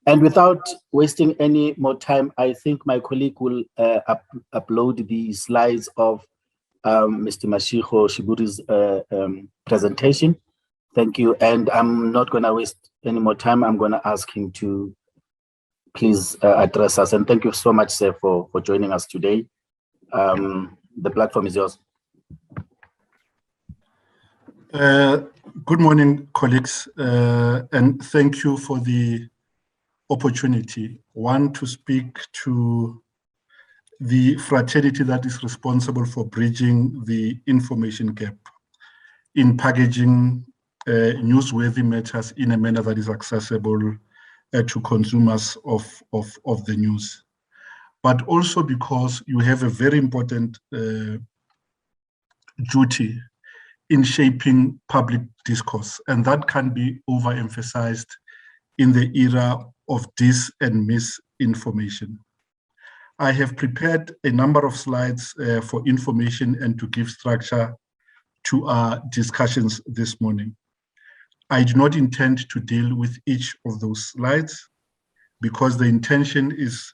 And without wasting any more time, I think my colleague will upload the slides of Mr. Masego Sheburi's presentation. Thank you. And I'm not going to waste any more time. I'm going to ask him to please address us. And thank you so much, sir, for joining us today. The platform is yours. Good morning, colleagues, and thank you for the opportunity. One, to speak to the fraternity that is responsible for bridging the information gap in packaging newsworthy matters in a manner that is accessible to consumers of the news. But also because you have a very important duty in shaping public discourse, and that can be overemphasized in the era of dis and misinformation. I have prepared a number of slides for information and to give structure to our discussions this morning. I do not intend to deal with each of those slides because the intention is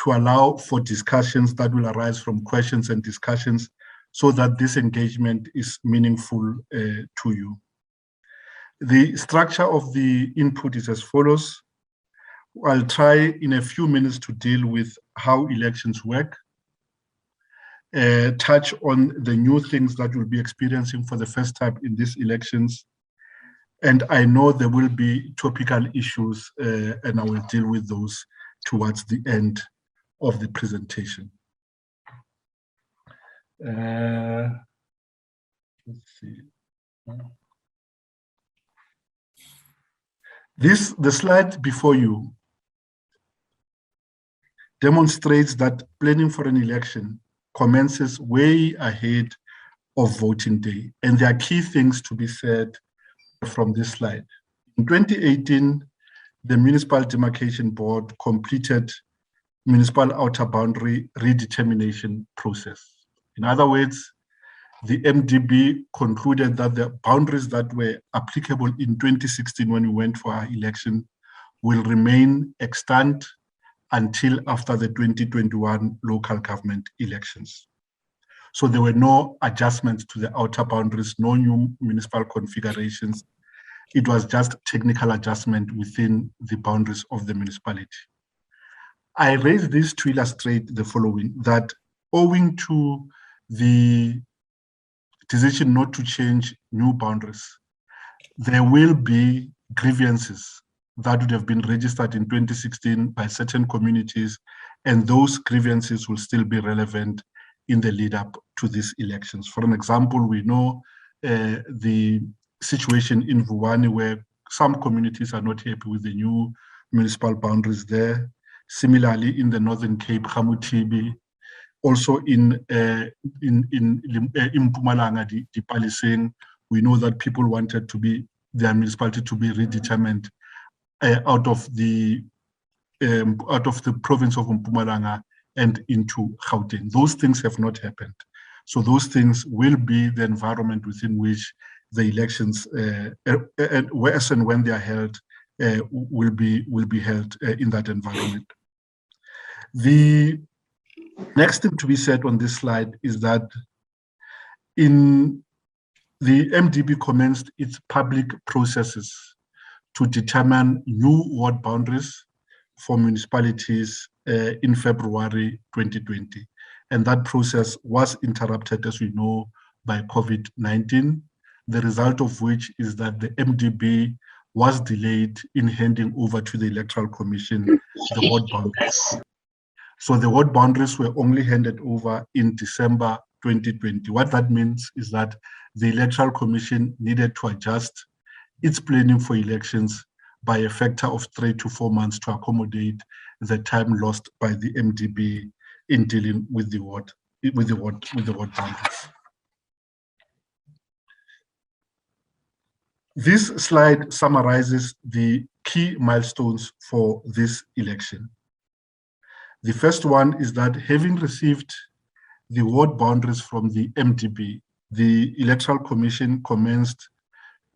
to allow for discussions that will arise from questions and discussions so that this engagement is meaningful to you. The structure of the input is as follows. I'll try in a few minutes to deal with how elections work, touch on the new things that we'll be experiencing for the first time in these elections. And I know there will be topical issues, and I will deal with those towards the end of the presentation. Let's see. The slide before you demonstrates that planning for an election commences way ahead of voting day. And there are key things to be said from this slide. In 2018, the Municipal Demarcation Board completed municipal outer boundary redetermination process. In other words, the MDB concluded that the boundaries that were applicable in 2016 when we went for our election will remain extant until after the 2021 local government elections. So there were no adjustments to the outer boundaries, no new municipal configurations. It was just technical adjustment within the boundaries of the municipality. I raise this to illustrate the following, that owing to the decision not to change new boundaries, there will be grievances that would have been registered in 2016 by certain communities, and those grievances will still be relevant in the lead up to these elections. For an example, we know the situation in Vuwani where some communities are not happy with the new municipal boundaries there. Similarly, in the Northern Cape, Gamutibi, also in Mpumalanga, Dipaliseng, we know that people wanted to be their municipality to be redetermined out of the province of Mpumalanga and into Gauteng. Those things have not happened. So those things will be the environment within which the elections, whereas and when they are held, will be held in that environment. The next thing to be said on this slide is that in the MDB commenced its public processes to determine new ward boundaries for municipalities in February 2020. And that process was interrupted, as we know, by COVID-19, the result of which is that the MDB was delayed in handing over to the Electoral Commission the ward boundaries. So the ward boundaries were only handed over in December 2020. What that means is that the Electoral Commission needed to adjust its planning for elections by a factor of 3 to 4 months to accommodate the time lost by the MDB in dealing with the ward boundaries. This slide summarizes the key milestones for this election. The first one is that having received the ward boundaries from the MDB, the Electoral Commission commenced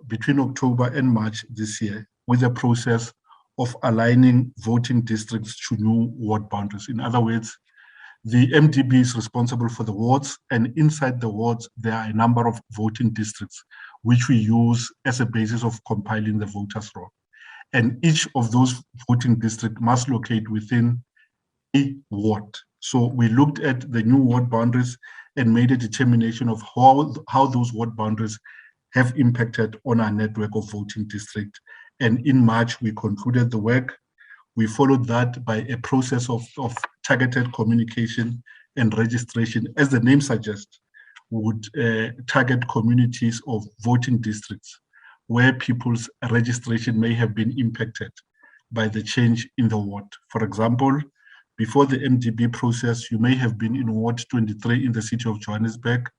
between October and March this year with a process of aligning voting districts to new ward boundaries. In other words, the MDB is responsible for the wards, and inside the wards, there are a number of voting districts, which we use as a basis of compiling the voters' roll. And each of those voting districts must locate within a ward. So we looked at the new ward boundaries and made a determination of how those ward boundaries have impacted on our network of voting districts. And in March, we concluded the work. We followed that by a process of targeted communication and registration. As the name suggests, we would target communities of voting districts where people's registration may have been impacted by the change in the ward. For example, before the MDB process, you may have been in Ward 23 in the city of Johannesburg.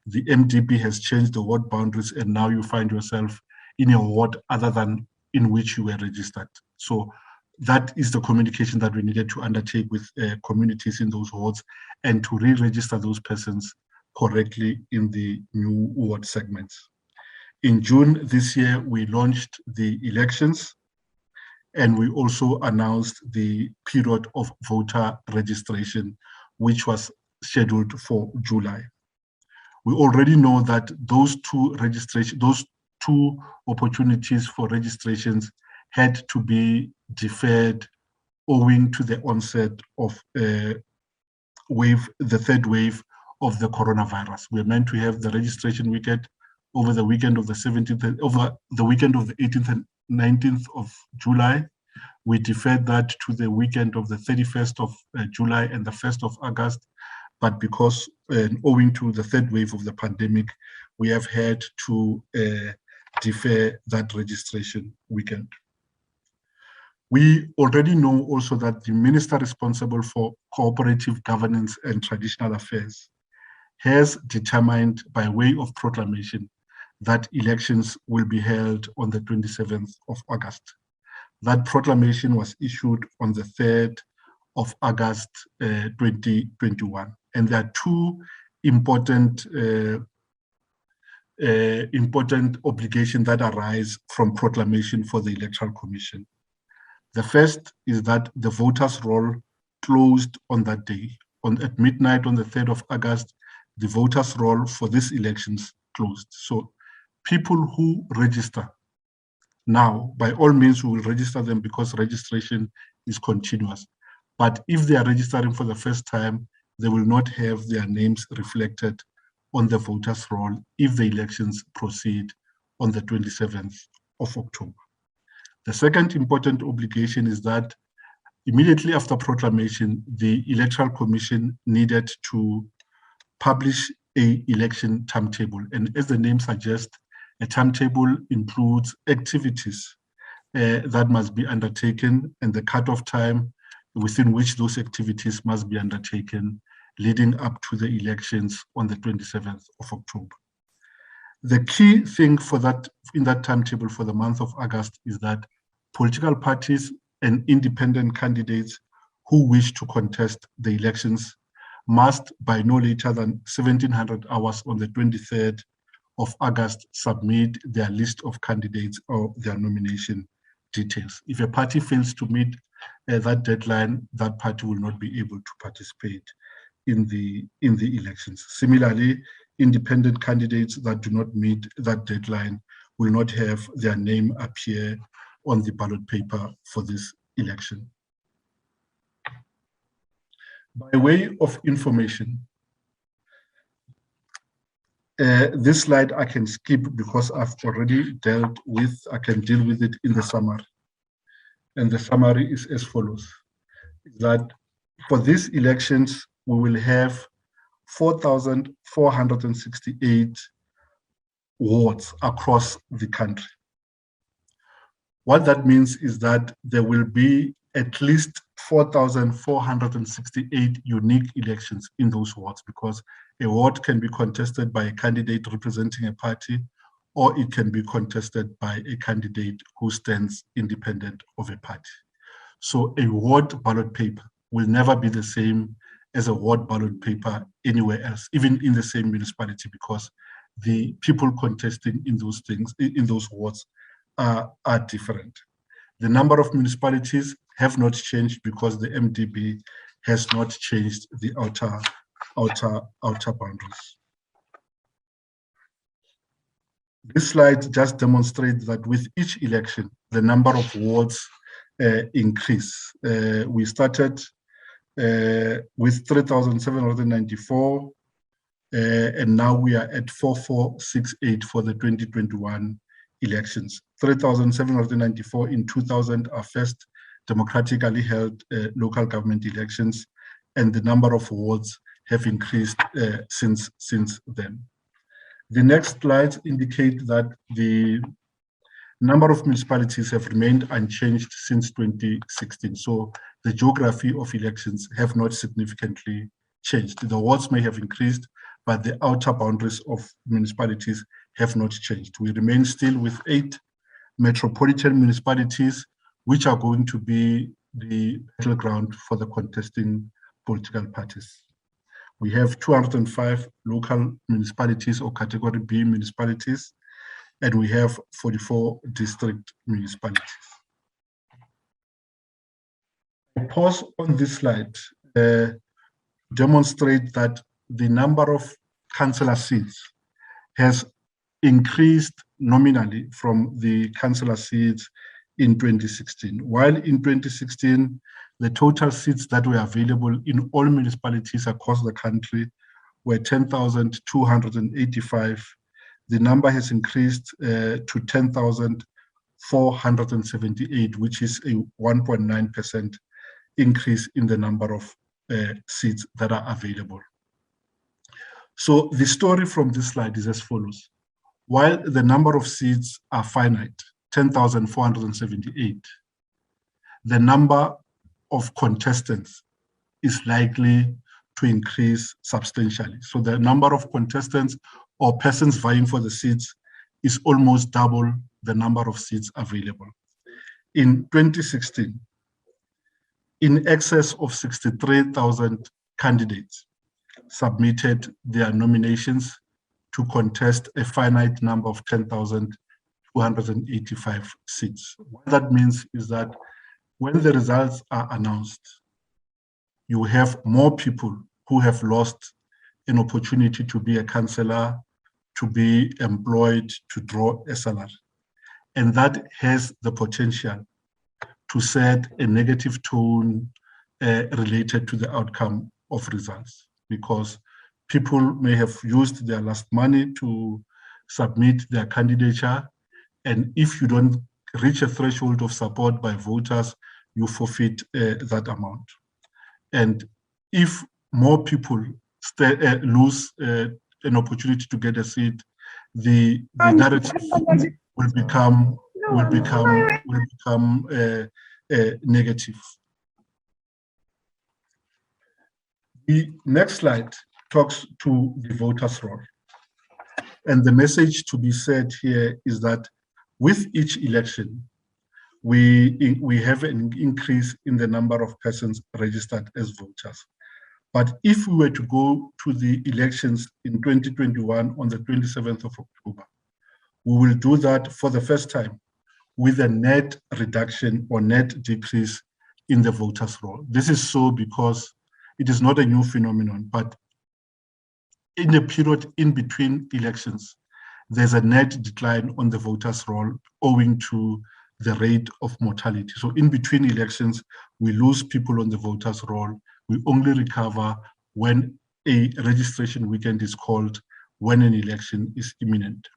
The MDB has changed the ward boundaries, and now you find yourself in a ward other than in which you were registered. So that is the communication that we needed to undertake with communities in those wards and to re-register those persons correctly in the new ward segments. In June this year, we launched the elections, and we also announced the period of voter registration, which was scheduled for July. We already know that those two opportunities for registrations had to be deferred owing to the onset of the third wave of the coronavirus. We are meant to have the registration weekend over the weekend of the 17th, over the weekend of the 18th and 19th of July. We deferred that to the weekend of the 31st of July and the 1st of August. But because owing to the third wave of the pandemic, we have had to defer that registration weekend. We already know also that the minister responsible for cooperative governance and traditional affairs has determined by way of proclamation that elections will be held on the 27th of August. That proclamation was issued on the 3rd of August 2021. And there are two important obligations that arise from proclamation for the Electoral Commission. The first is that the voters' roll closed on that day. At midnight on the 3rd of August, the voters' roll for these elections closed. So people who register now, by all means, we will register them because registration is continuous. But if they are registering for the first time, they will not have their names reflected on the voters' roll if the elections proceed on the 27th of October. The second important obligation is that immediately after proclamation, the Electoral Commission needed to publish an election timetable. And as the name suggests, a timetable includes activities that must be undertaken and the cutoff time within which those activities must be undertaken leading up to the elections on the 27th of October. The key thing for that in that timetable for the month of August is that political parties and independent candidates who wish to contest the elections must, by no later than 1700 hours on the 23rd of August, submit their list of candidates or their nomination details. If a party fails to meet that deadline, that party will not be able to participate in the elections. Similarly, independent candidates that do not meet that deadline will not have their name appear on the ballot paper for this election. By way of information, this slide I can skip because I've already dealt with, I can deal with it in the summary. And the summary is as follows, that for these elections, we will have 4,468 wards across the country. What that means is that there will be at least 4,468 unique elections in those wards, because a ward can be contested by a candidate representing a party, or it can be contested by a candidate who stands independent of a party. So a ward ballot paper will never be the same as a ward ballot paper anywhere else, even in the same municipality, because the people contesting in those things, in those wards, are different. The number of municipalities have not changed because the MDB has not changed the outer boundaries. This slide just demonstrates that with each election, the number of wards increase. We started with 3,794, and now we are at 4,468 for the 2021 elections. 3,794 in 2000 are first democratically held local government elections, and the number of wards have increased since then. The next slides indicate that the number of municipalities have remained unchanged since 2016. So the geography of elections have not significantly changed. The wards may have increased, but the outer boundaries of municipalities have not changed. We remain still with 8 metropolitan municipalities, which are going to be the battleground for the contesting political parties. We have 205 local municipalities or category B municipalities, and we have 44 district municipalities. I pause on this slide, demonstrate that the number of councillor seats has increased nominally from the councillor seats in 2016. While in 2016, the total seats that were available in all municipalities across the country were 10,285. The number has increased to 10,478, which is a 1.9% increase in the number of seats that are available. So the story from this slide is as follows. While the number of seats are finite, 10,478, the number of contestants is likely to increase substantially. So the number of contestants or persons vying for the seats is almost double the number of seats available. In 2016, in excess of 63,000 candidates submitted their nominations to contest a finite number of 10,285 seats. What that means is that when the results are announced, you have more people who have lost an opportunity to be a councillor, to be employed, to draw a salary. And that has the potential to set a negative tone related to the outcome of results, because people may have used their last money to submit their candidature, and if you don't reach a threshold of support by voters, you forfeit that amount. And if more people lose an opportunity to get a seat, the narrative will become negative. The next slide talks to the voters' role. And the message to be said here is that with each election, we have an increase in the number of persons registered as voters. But if we were to go to the elections in 2021 on the 27th of October, we will do that for the first time with a net reduction or net decrease in the voters' roll. This is so because it is not a new phenomenon, but in the period in between elections, there's a net decline on the voters' roll owing to the rate of mortality. So in between elections, we lose people on the voters' roll. We only recover when a registration weekend is called, when an election is imminent.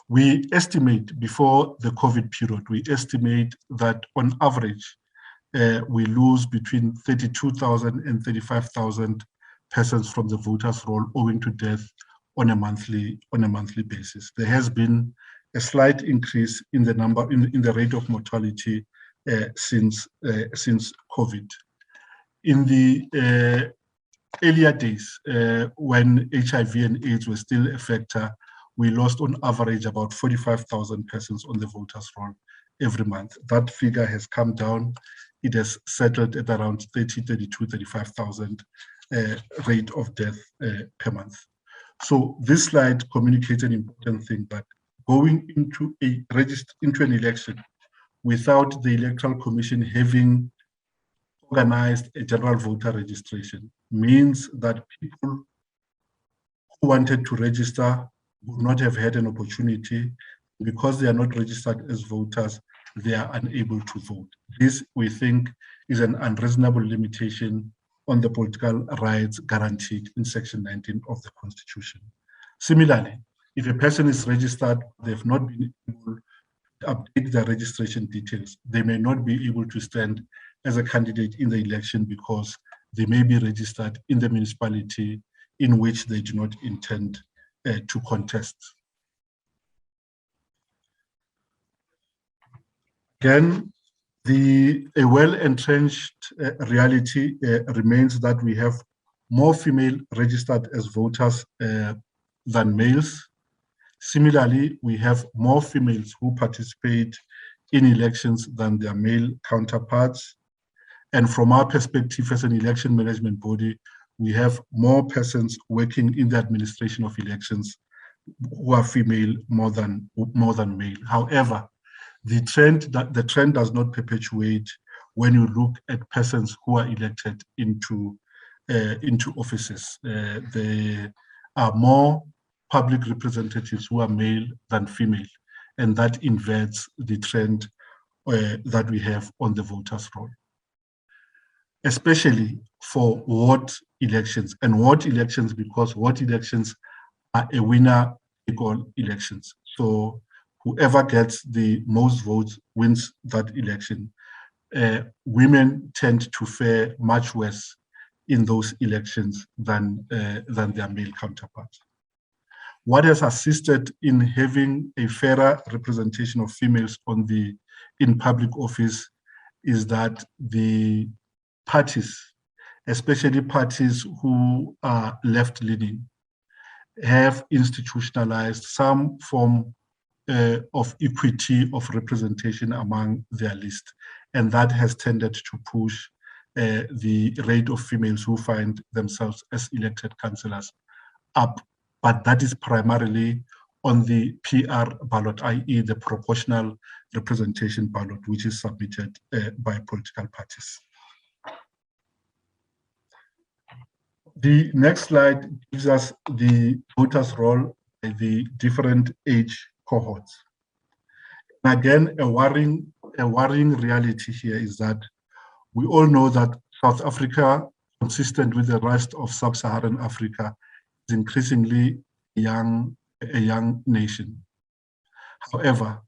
We estimate before the COVID period, we estimate that on average, we lose between 32,000 and 35,000 persons from the voters' roll owing to death on a monthly basis. There has been a slight increase in the number in the rate of mortality since COVID. In the earlier days, when HIV and AIDS were still a factor, we lost on average about 45,000 persons on the voters' roll every month. That figure has come down. It has settled at around 30, 32, 35,000 rate of death per month. So this slide communicates an important thing, that going into an election without the Electoral Commission having organized a general voter registration, means that people who wanted to register would not have had an opportunity. Because they are not registered as voters, they are unable to vote. This, we think, is an unreasonable limitation on the political rights guaranteed in Section 19 of the Constitution. Similarly, if a person is registered, they've not been able to update their registration details, they may not be able to stand as a candidate in the election because they may be registered in the municipality in which they do not intend to contest. Again, a well-entrenched reality remains that we have more female registered as voters than males. Similarly, we have more females who participate in elections than their male counterparts. And from our perspective as an election management body, we have more persons working in the administration of elections who are female more than male. However, the trend does not perpetuate when you look at persons who are elected into offices. There are more public representatives who are male than female, and that inverts the trend that we have on the voters' roll, especially for ward elections. And ward elections, because ward elections are a winner-take-all elections. So whoever gets the most votes wins that election. Women tend to fare much worse in those elections than their male counterparts. What has assisted in having a fairer representation of females in public office is that the parties, especially parties who are left-leaning, have institutionalized some form of equity of representation among their list, and that has tended to push the rate of females who find themselves as elected councillors up. But that is primarily on the PR ballot, i.e. the proportional representation ballot, which is submitted by political parties. The next slide gives us the voters' roll by the different age cohorts. And again, a worrying reality here is that we all know that South Africa, consistent with the rest of sub-Saharan Africa, is increasingly a young nation. However,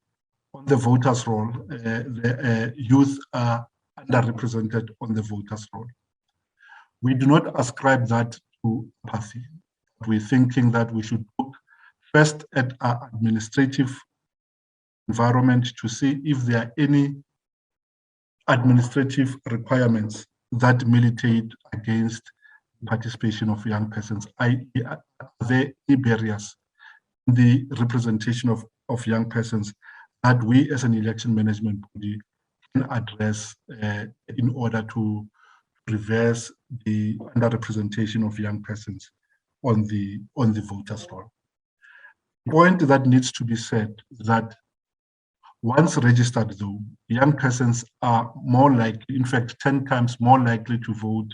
on the voters' roll, the youth are underrepresented on the voters' roll. We do not ascribe that to apathy. We're thinking that we should look first at our administrative environment to see if there are any administrative requirements that militate against participation of young persons. Are there any barriers in the representation of young persons that we as an election management body can address in order to reverse the underrepresentation of young persons on the voters' roll? The point that needs to be said is that once registered, though, young persons are more likely, in fact, 10 times more likely to vote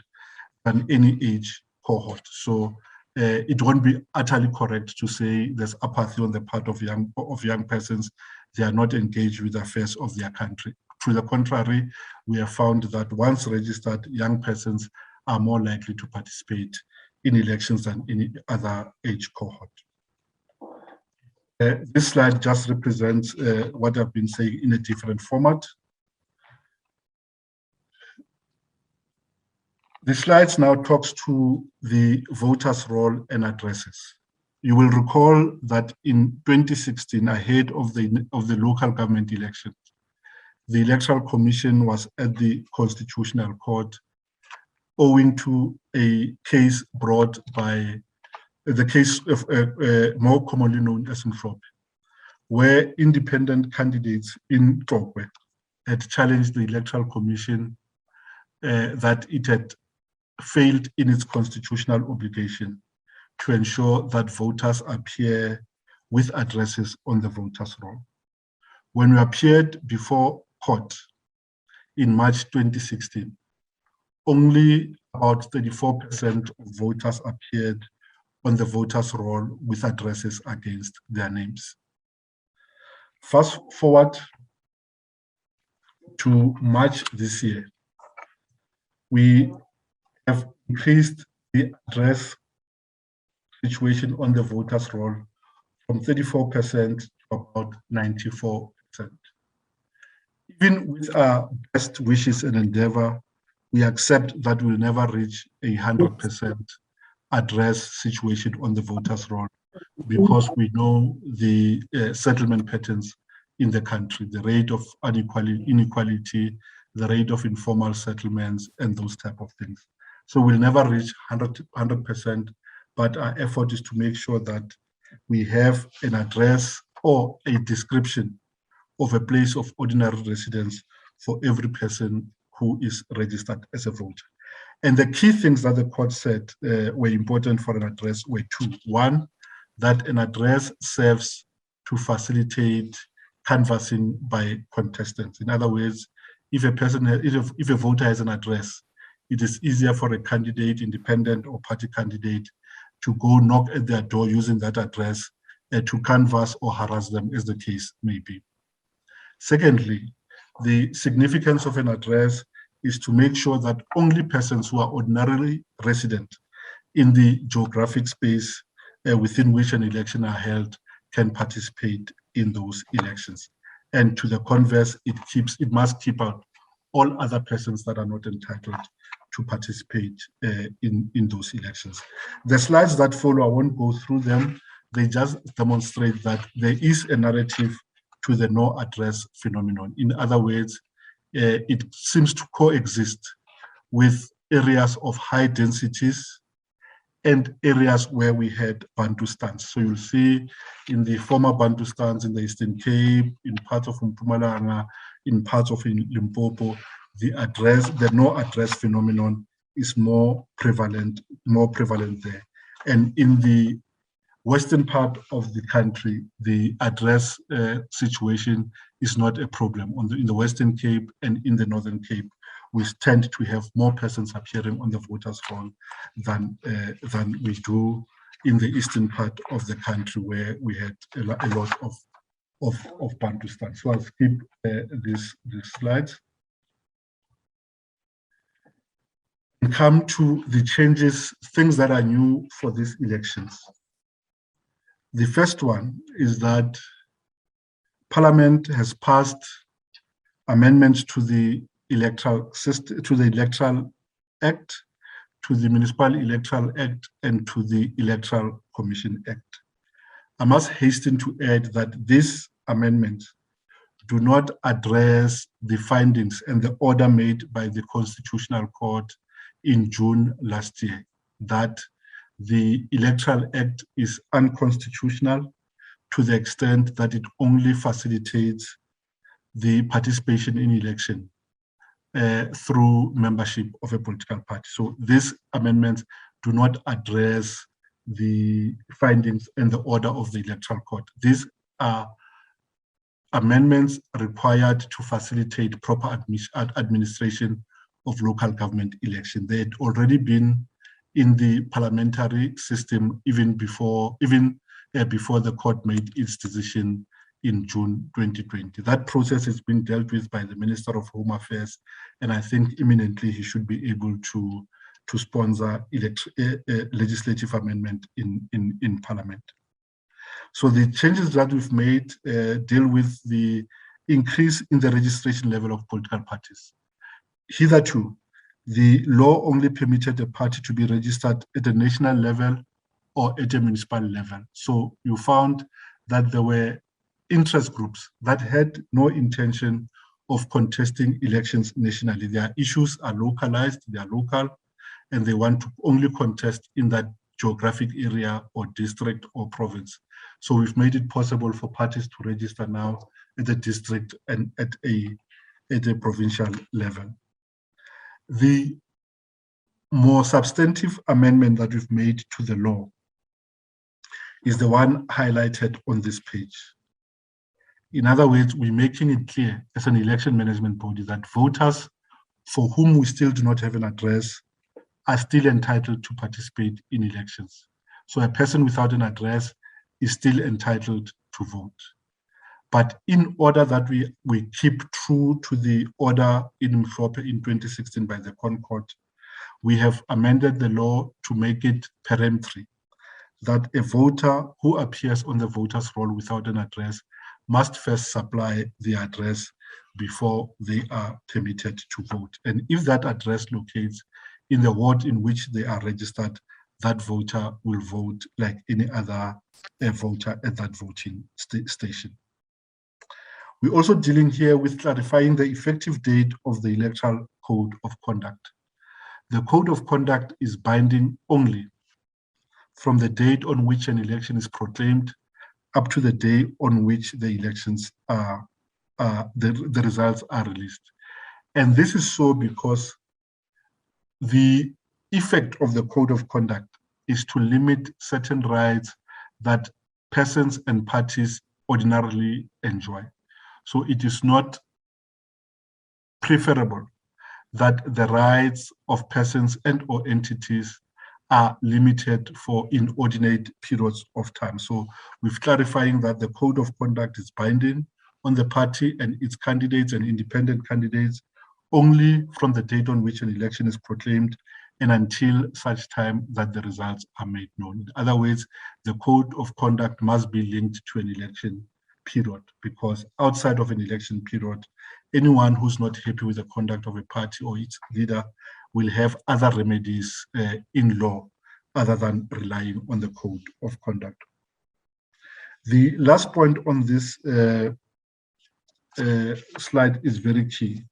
than any age cohort. So it won't be utterly correct to say there's apathy on the part of young persons. They are not engaged with the affairs of their country. To the contrary, we have found that once registered, young persons are more likely to participate in elections than any other age cohort. This slide just represents what I've been saying in a different format. The slides now talks to the voters' roll and addresses. You will recall that in 2016, ahead of the local government elections, the Electoral Commission was at the Constitutional Court owing to a case brought by the case of more commonly known as Mhlophe, where independent candidates in Tlokwe had challenged the Electoral Commission that it had failed in its constitutional obligation to ensure that voters appear with addresses on the voters' roll. When we appeared before court in March 2016, only about 34% of voters appeared on the voters' roll with addresses against their names. Fast forward to March this year, we have increased the address situation on the voters' roll from 34% to about 94%. Even with our best wishes and endeavor, we accept that we'll never reach 100% address situation on the voters' roll because we know the settlement patterns in the country, the rate of inequality, the rate of informal settlements, and those type of things. So we'll never reach 100%, but our effort is to make sure that we have an address or a description of a place of ordinary residence for every person who is registered as a voter. And the key things that the court said were important for an address were two. One, that an address serves to facilitate canvassing by contestants. In other words, if a voter has an address, it is easier for a candidate, independent or party candidate, to go knock at their door using that address to canvass or harass them, as the case may be. Secondly, the significance of an address is to make sure that only persons who are ordinarily resident in the geographic space within which an election are held can participate in those elections. And to the converse, it must keep out all other persons that are not entitled to participate in those elections. The slides that follow, I won't go through them. They just demonstrate that there is a narrative to the no address phenomenon. In other words, it seems to coexist with areas of high densities and areas where we had Bantustans. So you'll see in the former Bantustans in the Eastern Cape, in parts of Mpumalanga, in parts of Limpopo, the no address phenomenon is more prevalent there. And in the western part of the country, the address situation is not a problem. In the Western Cape and in the Northern Cape, we tend to have more persons appearing on the voters' roll than we do in the eastern part of the country, where we had a lot of Bantustan. So I'll skip these slides and come to the changes, things that are new for these elections. The first one is that Parliament has passed amendments to the electoral system, to the Electoral Act, to the Municipal Electoral Act, and to the Electoral Commission Act. I must hasten to add that these amendments do not address the findings and the order made by the Constitutional Court in June last year, that the Electoral Act is unconstitutional to the extent that it only facilitates the participation in election through membership of a political party. So these amendments do not address the findings and the order of the Electoral Court. These are amendments required to facilitate proper administration of local government election. They had already been in the parliamentary system even before the court made its decision in June 2020. That process has been dealt with by the Minister of Home Affairs, and I think imminently he should be able to sponsor legislative amendment in Parliament. So the changes that we've made deal with the increase in the registration level of political parties. Hitherto, the law only permitted a party to be registered at a national level or at a municipal level. So you found that there were interest groups that had no intention of contesting elections nationally. Their issues are localized, they are local, and they want to only contest in that geographic area or district or province. So we've made it possible for parties to register now at the district and at a provincial level. The more substantive amendment that we've made to the law is the one highlighted on this page. In other words, we're making it clear as an election management body that voters for whom we still do not have an address are still entitled to participate in elections. So a person without an address is still entitled to vote. But in order that we keep true to the order in Mhlope in 2016 by the Concord, we have amended the law to make it peremptory, that a voter who appears on the voter's roll without an address must first supply the address before they are permitted to vote. And if that address locates in the ward in which they are registered, that voter will vote like any other voter at that voting station. We're also dealing here with clarifying the effective date of the Electoral Code of Conduct. The Code of Conduct is binding only from the date on which an election is proclaimed up to the day on which the elections are, the results are released. And this is so because the effect of the Code of Conduct is to limit certain rights that persons and parties ordinarily enjoy. So it is not preferable that the rights of persons and or entities are limited for inordinate periods of time. So we're clarifying that the Code of Conduct is binding on the party and its candidates and independent candidates only from the date on which an election is proclaimed and until such time that the results are made known. In other words, the Code of Conduct must be linked to an election period, because outside of an election period, anyone who's not happy with the conduct of a party or its leader will have other remedies in law other than relying on the Code of Conduct. The last point on this slide is very key,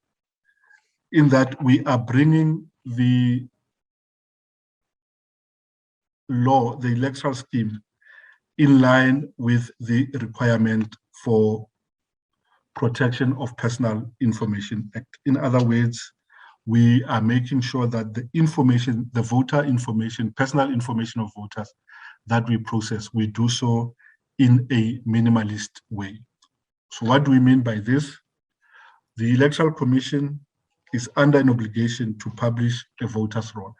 in that we are bringing the law, the electoral scheme, in line with the requirement for Protection of Personal Information Act. In other words, we are making sure that the information, the voter information, personal information of voters that we process, we do so in a minimalist way. So what do we mean by this? The Electoral Commission is under an obligation to publish a voter's roll.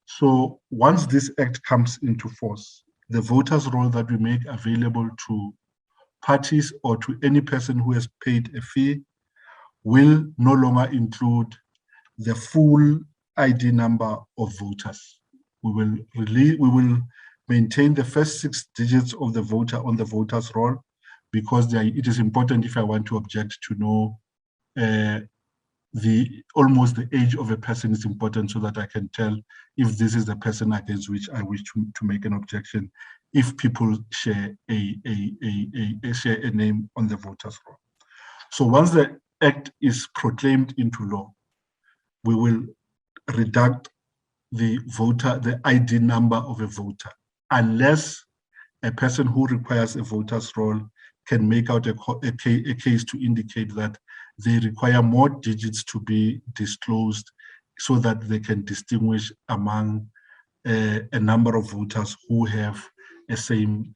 So once this act comes into force, the voter's roll that we make available to parties or to any person who has paid a fee will no longer include the full ID number of voters. We will maintain the first 6 digits of the voter on the voter's roll, because it is important, if I want to object, to know almost the age of a person is important, so that I can tell if this is the person against which I wish to make an objection, if people share a name on the voter's roll. So once the act is proclaimed into law, we will redact the ID number of a voter, unless a person who requires a voter's roll can make out a case to indicate that they require more digits to be disclosed so that they can distinguish among a number of voters who have a same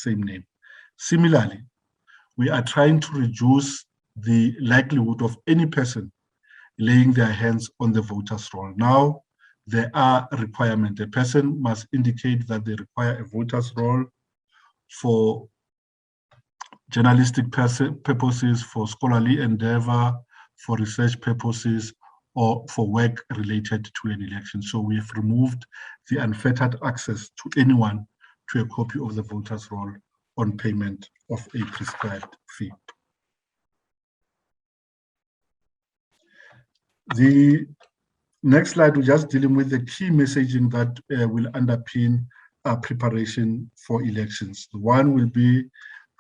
name. Similarly, we are trying to reduce the likelihood of any person laying their hands on the voter's roll. Now, there are requirements. A person must indicate that they require a voter's roll for journalistic purposes, for scholarly endeavor, for research purposes, or for work related to an election. So we have removed the unfettered access to anyone to a copy of the voter's roll on payment of a prescribed fee. The next slide, we're just dealing with the key messaging that will underpin our preparation for elections. One will be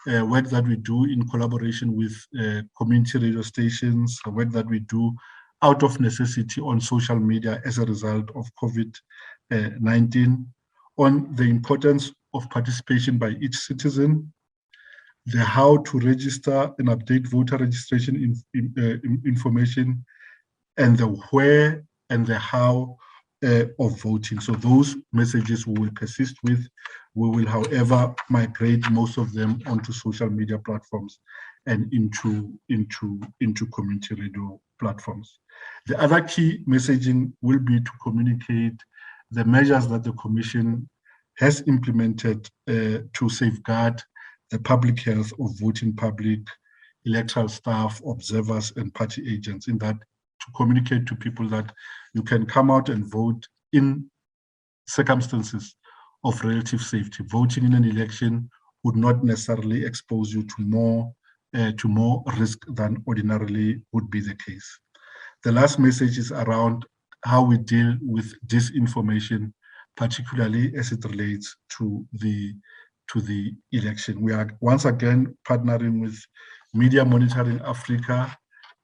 work that we do in collaboration with community radio stations, work that we do out of necessity on social media as a result of COVID-19, on the importance of participation by each citizen, the how to register and update voter registration information, and the where and the how of voting. So those messages we will persist with We will, however, migrate most of them onto social media platforms and into community radio platforms. The other key messaging will be to communicate the measures that the Commission has implemented to safeguard the public health of voting public, electoral staff, observers, and party agents, in that to communicate to people that you can come out and vote in circumstances of relative safety. Voting in an election would not necessarily expose you to more risk than ordinarily would be the case. The last message is around how we deal with disinformation, particularly as it relates to the election. We are once again partnering with Media Monitoring Africa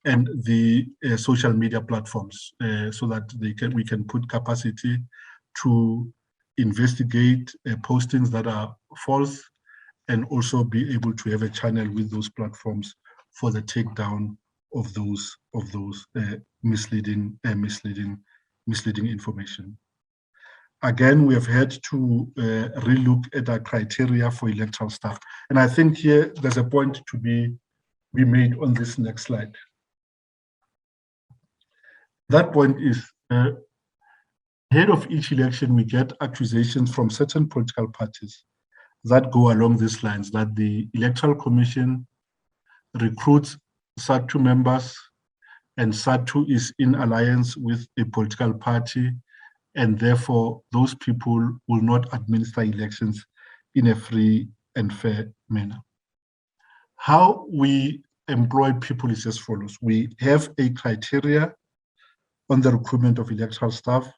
and the social media platforms so that we can put capacity to investigate postings that are false, and also be able to have a channel with those platforms for the takedown of those misleading information. Again, we have had to relook at our criteria for electoral staff, and I think here there's a point to be made on this next slide. That point is, ahead of each election, we get accusations from certain political parties that go along these lines, that the Electoral Commission recruits SADTU members, and SADTU is in alliance with a political party, and therefore those people will not administer elections in a free and fair manner. How we employ people is as follows. We have a criteria on the recruitment of electoral staff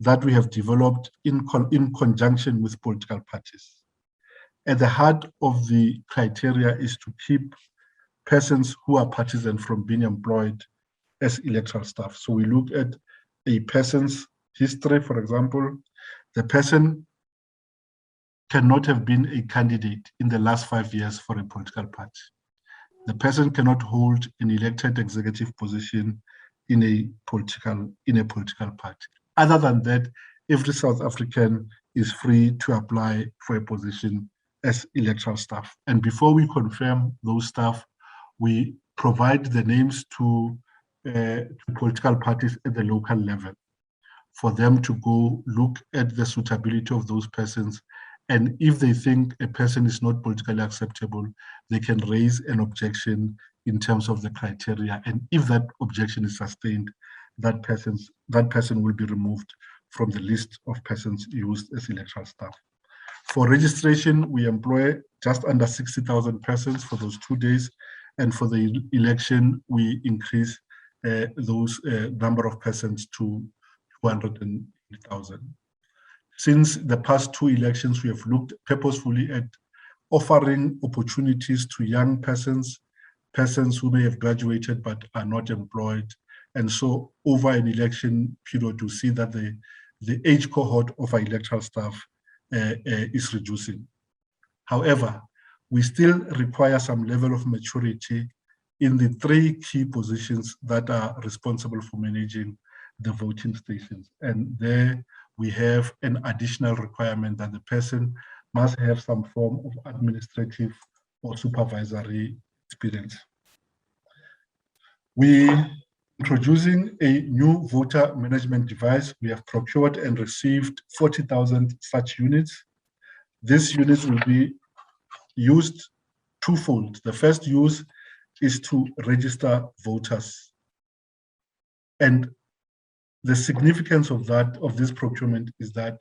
that we have developed in conjunction with political parties. At the heart of the criteria is to keep persons who are partisan from being employed as electoral staff. So we look at a person's history, for example. The person cannot have been a candidate in the last 5 years for a political party. The person cannot hold an elected executive position in a political party. Other than that, every South African is free to apply for a position as electoral staff. And before we confirm those staff, we provide the names to political parties at the local level for them to go look at the suitability of those persons. And if they think a person is not politically acceptable, they can raise an objection in terms of the criteria. And if that objection is sustained, that person will be removed from the list of persons used as electoral staff. For registration, we employ just under 60,000 persons for those 2 days. And for the election, we increase those number of persons to 200,000. Since the past 2 elections, we have looked purposefully at offering opportunities to young persons who may have graduated but are not employed. And so over an election period, to see that the age cohort of our electoral staff is reducing. However, we still require some level of maturity in the 3 key positions that are responsible for managing the voting stations. And there we have an additional requirement that the person must have some form of administrative or supervisory experience. We are introducing a new voter management device. We have procured and received 40,000 such units. These units will be used twofold. The first use is to register voters. And the significance of this procurement is that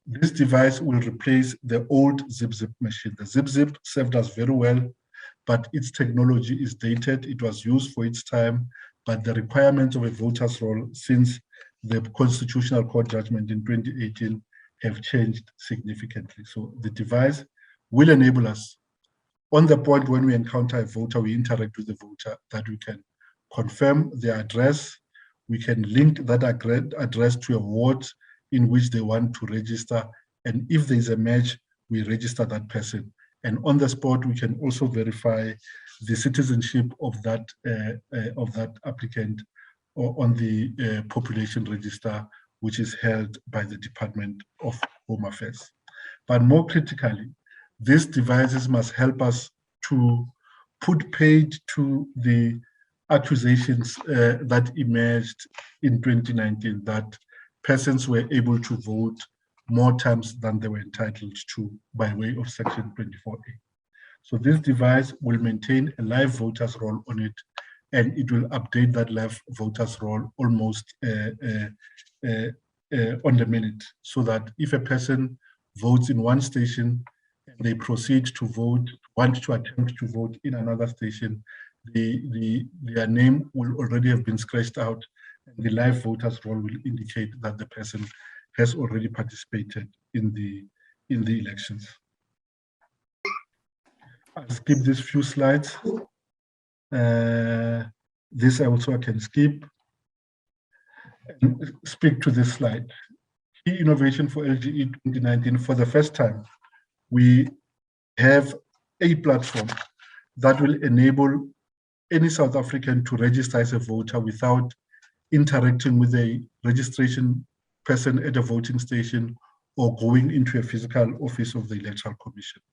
this device will replace the old zip machine. The zip served us very well, but its technology is dated. It was used for its time, but the requirements of a voter's role since the Constitutional Court judgment in 2018 have changed significantly. So the device will enable us, on the point when we encounter a voter, we interact with the voter, that we can confirm their address. We can link that address to a ward in which they want to register. And if there's a match, we register that person. And on the spot, we can also verify the citizenship of that applicant on the population register, which is held by the Department of Home Affairs. But more critically, these devices must help us to put paid to the accusations that emerged in 2019 that persons were able to vote more times than they were entitled to by way of Section 24A. So this device will maintain a live voters roll on it, and it will update that live voters roll almost on the minute, so that if a person votes in one station and they proceed to vote, want to attempt to vote in another station, their name will already have been scratched out, and the live voters roll will indicate that the person has already participated in the elections. I'll skip these few slides. This also I can skip and speak to this slide. Key innovation for LGE 2019. For the first time, we have a platform that will enable any South African to register as a voter without interacting with a registration person at a voting station or going into a physical office of the Electoral Commission.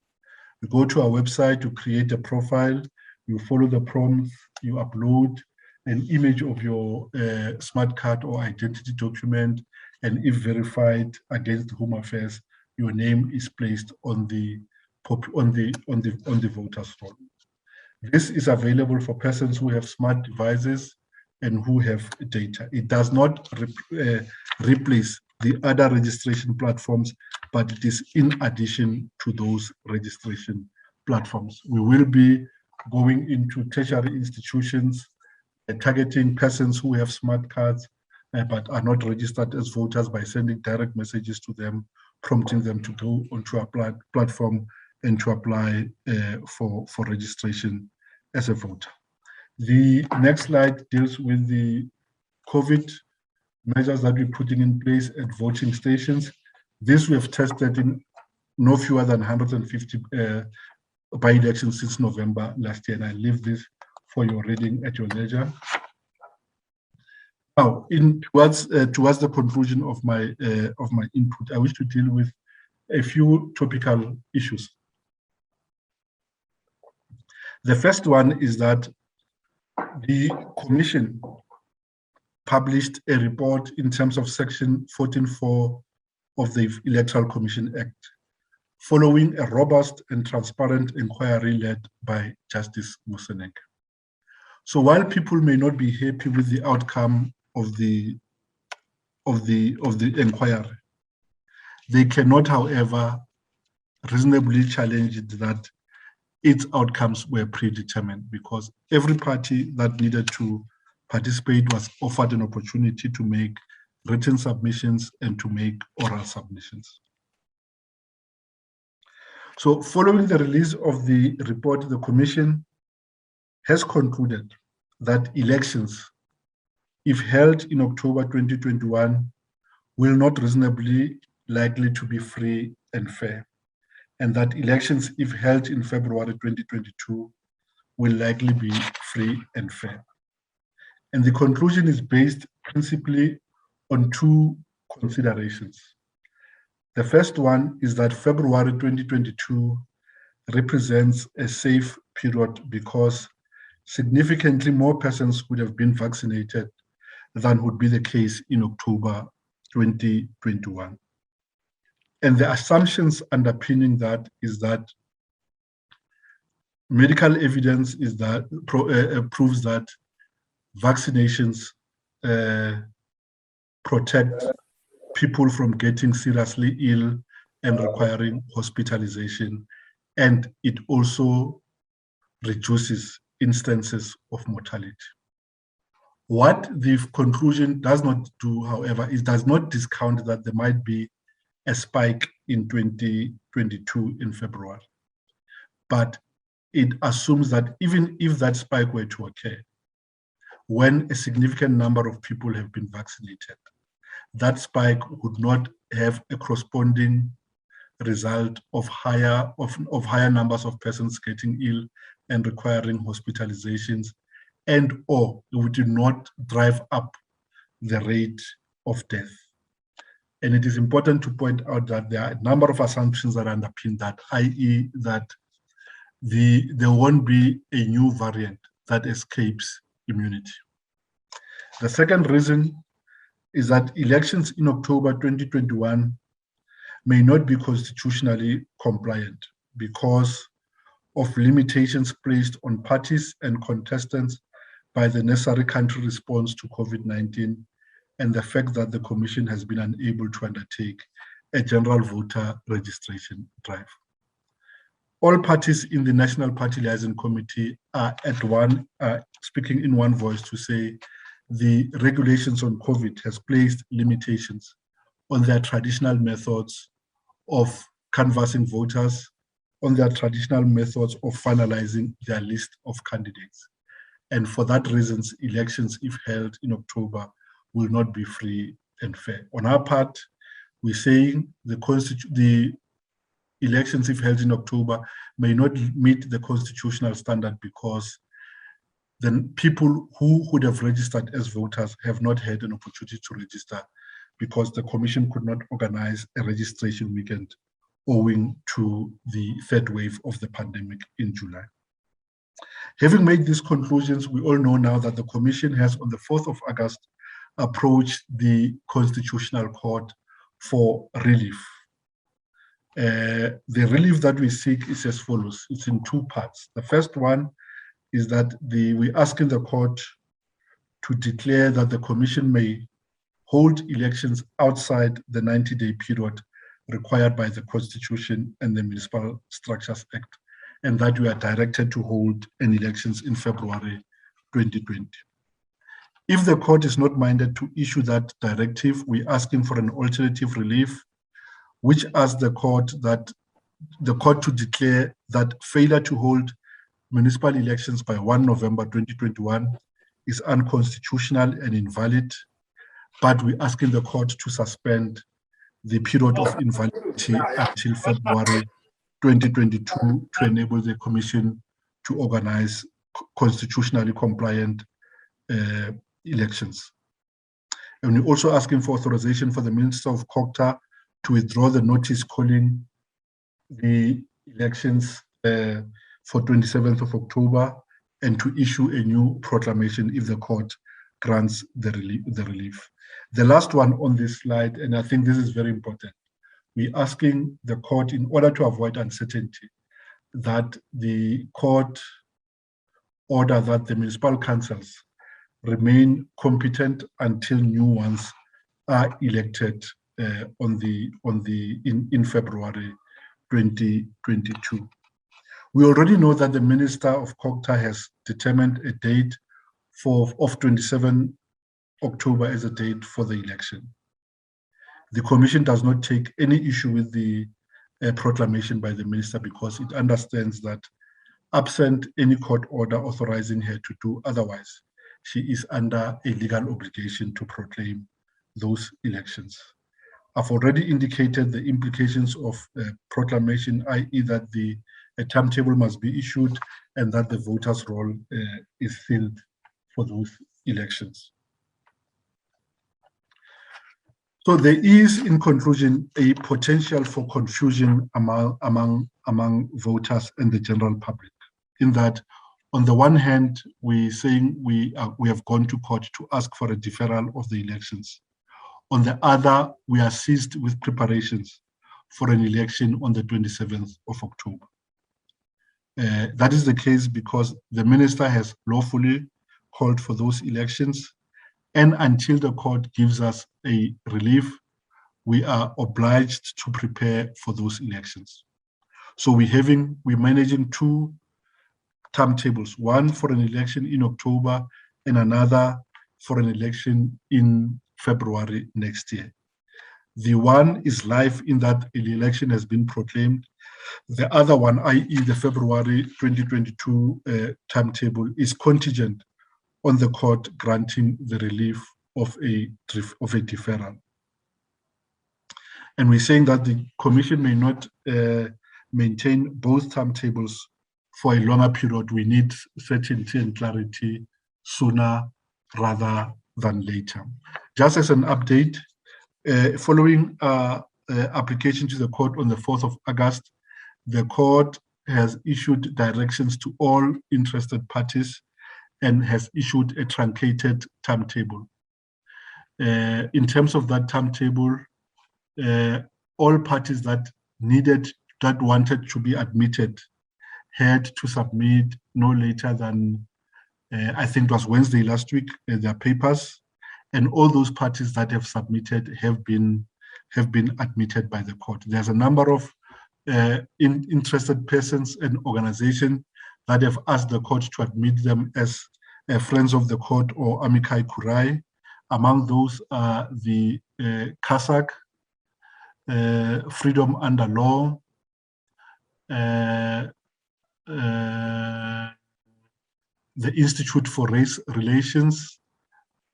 You go to our website, you create a profile, you follow the prompts, you upload an image of your smart card or identity document, and if verified against Home Affairs, your name is placed on the voters roll. This is available for persons who have smart devices and who have data. It does not replace the other registration platforms, but it is in addition to those registration platforms. We will be going into tertiary institutions, targeting persons who have smart cards but are not registered as voters by sending direct messages to them, prompting them to go onto our platform and to apply for registration as a voter. The next slide deals with the COVID measures that we're putting in place at voting stations. This we have tested in no fewer than 150 by-elections since November last year, and I leave this for your reading at your leisure. Now, towards the conclusion of my input, I wish to deal with a few topical issues. The first one is that the Commission published a report in terms of Section 14.4 of the Electoral Commission Act, following a robust and transparent inquiry led by Justice Moseneke. So while people may not be happy with the outcome of the inquiry, they cannot, however, reasonably challenge it that its outcomes were predetermined, because every party that needed to participate was offered an opportunity to make written submissions and to make oral submissions. So following the release of the report, the Commission has concluded that elections, if held in October 2021, will not reasonably likely to be free and fair, and that elections, if held in February 2022, will likely be free and fair. And the conclusion is based principally on two considerations. The first one is that February 2022 represents a safe period because significantly more persons would have been vaccinated than would be the case in October 2021. And the assumptions underpinning that is that medical evidence is that proves that vaccinations protect people from getting seriously ill and requiring hospitalization, and it also reduces instances of mortality. What the conclusion does not do, however, is does not discount that there might be a spike in 2022 in February. But it assumes that even if that spike were to occur, when a significant number of people have been vaccinated, that spike would not have a corresponding result of higher numbers of persons getting ill and requiring hospitalizations, and or it would not drive up the rate of death. And it is important to point out that there are a number of assumptions that underpin that, i.e. that there won't be a new variant that escapes immunity. The second reason is that elections in October 2021 may not be constitutionally compliant because of limitations placed on parties and contestants by the necessary country response to COVID-19 and the fact that the Commission has been unable to undertake a general voter registration drive. All parties in the National Party Liaison Committee are speaking in one voice to say the regulations on COVID has placed limitations on their traditional methods of canvassing voters, on their traditional methods of finalizing their list of candidates. And for that reasons, elections, if held in October, will not be free and fair. On our part, we're saying the elections, if held in October, may not meet the constitutional standard because the people who would have registered as voters have not had an opportunity to register because the Commission could not organize a registration weekend owing to the third wave of the pandemic in July. Having made these conclusions, we all know now that the Commission has, on the 4th of August, approached the Constitutional Court for relief. The relief that we seek is as follows. It's in two parts. The first one is that we're asking the court to declare that the Commission may hold elections outside the 90-day period required by the Constitution and the Municipal Structures Act, and that we are directed to hold an elections in February 2020. If the court is not minded to issue that directive, we're asking for an alternative relief, which asks the court to declare that failure to hold municipal elections by 1 November 2021 is unconstitutional and invalid, but we're asking the court to suspend the period of invalidity until February 2022 to enable the Commission to organize constitutionally compliant elections. And we're also asking for authorization for the Minister of COGTA to withdraw the notice calling the elections for 27th of October and to issue a new proclamation if the court grants the relief. The last one on this slide, and I think this is very important, we're asking the court, in order to avoid uncertainty, that the court order that the municipal councils remain competent until new ones are elected in February 2022. We already know that the Minister of COGTA has determined a date of 27 October as a date for the election. The Commission does not take any issue with the proclamation by the Minister because it understands that absent any court order authorizing her to do otherwise, she is under a legal obligation to proclaim those elections. I've already indicated the implications of proclamation, i.e. that a timetable must be issued and that the voters' roll is filled for those elections. So there is, in conclusion, a potential for confusion among voters and the general public, in that on the one hand, we're saying we have gone to court to ask for a deferral of the elections. On the other, we are seized with preparations for an election on the 27th of October. That is the case because the minister has lawfully called for those elections, and until the court gives us a relief, we are obliged to prepare for those elections. So we're managing two timetables, one for an election in October and another for an election in February next year. The one is live in that the election has been proclaimed. The other one, i.e. the February 2022 timetable, is contingent on the court granting the relief of a deferral. And we're saying that the Commission may not maintain both timetables for a longer period. We need certainty and clarity sooner rather than later. Just as an update, following application to the court on the 4th of August, the court has issued directions to all interested parties and has issued a truncated timetable. In terms of that timetable, all parties that wanted to be admitted had to submit no later than, I think it was Wednesday last week, their papers, and all those parties that have submitted have been admitted by the court. There's a number of interested persons and organizations that have asked the court to admit them as friends of the court or amici curiae. Among those are the CASAC, Freedom Under Law, the Institute for Race Relations,